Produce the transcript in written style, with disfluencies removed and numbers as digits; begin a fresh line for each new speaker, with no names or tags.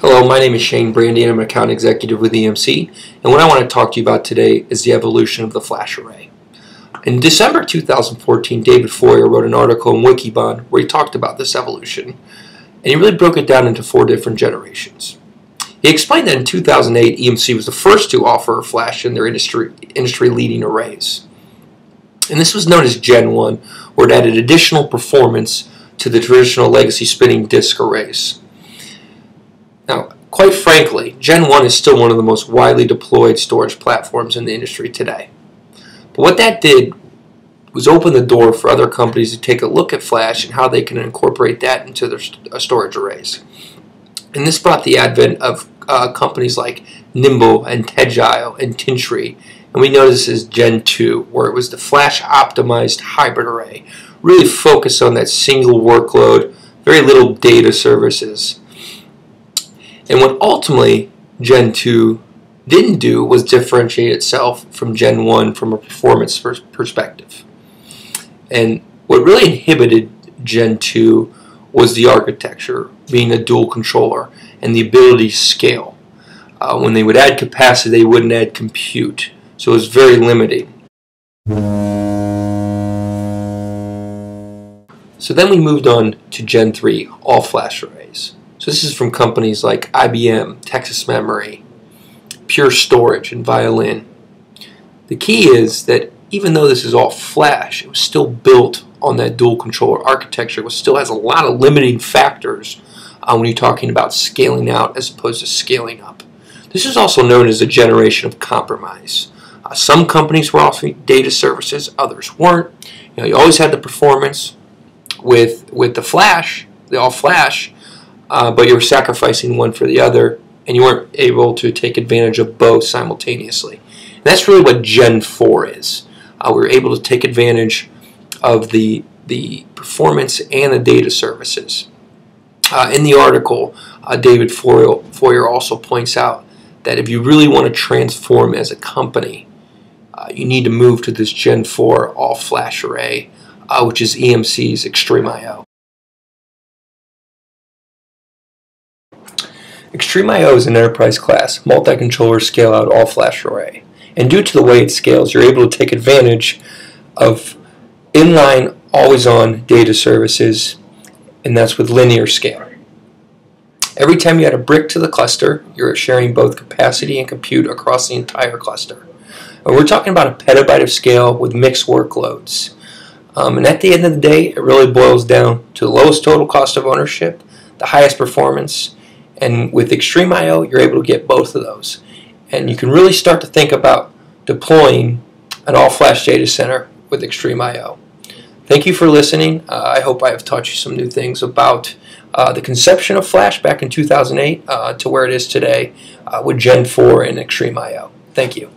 Hello, my name is Shane Brandy and I'm an account executive with EMC, and what I want to talk to you about today is the evolution of the flash array. In December 2014, David Foyer wrote an article in Wikibon where he talked about this evolution, and he really broke it down into 4 different generations. He explained that in 2008, EMC was the first to offer flash in their industry-leading arrays. And this was known as Gen 1, where it added additional performance to the traditional legacy spinning disk arrays. Now, quite frankly, Gen 1 is still one of the most widely deployed storage platforms in the industry today. But what that did was open the door for other companies to take a look at flash and how they can incorporate that into their storage arrays. And this brought the advent of companies like Nimble and Tegile and Tintri, and we know this as Gen 2, where it was the flash-optimized hybrid array, really focused on that single workload, very little data services. And what ultimately Gen 2 didn't do was differentiate itself from Gen 1 from a performance perspective. And what really inhibited Gen 2 was the architecture, being a dual controller, and the ability to scale. When they would add capacity, they wouldn't add compute. So it was very limiting. So then we moved on to Gen 3, all flash arrays. So this is from companies like IBM, Texas Memory, Pure Storage, and Violin. The key is that even though this is all flash, it was still built on that dual controller architecture, which still has a lot of limiting factors when you're talking about scaling out as opposed to scaling up. This is also known as a generation of compromise. Some companies were offering data services, others weren't. You always had the performance with the flash, the all flash, but you were sacrificing one for the other, and you weren't able to take advantage of both simultaneously. And that's really what Gen 4 is. We were able to take advantage of the performance and the data services. In the article, David Foyer also points out that if you really want to transform as a company, you need to move to this Gen 4 all-flash array, which is EMC's Extreme I/O. Extreme I/O is an enterprise-class, multi-controller scale-out all-flash array. And due to the way it scales, you're able to take advantage of inline, always-on data services, and that's with linear scale. Every time you add a brick to the cluster, you're sharing both capacity and compute across the entire cluster. And we're talking about a petabyte of scale with mixed workloads. And at the end of the day, it really boils down to the lowest total cost of ownership, the highest performance, and with Extreme I/O, you're able to get both of those. And you can really start to think about deploying an all-flash data center with Extreme I/O. Thank you for listening. I hope I have taught you some new things about the conception of flash back in 2008 to where it is today with Gen 4 and Extreme I/O. Thank you.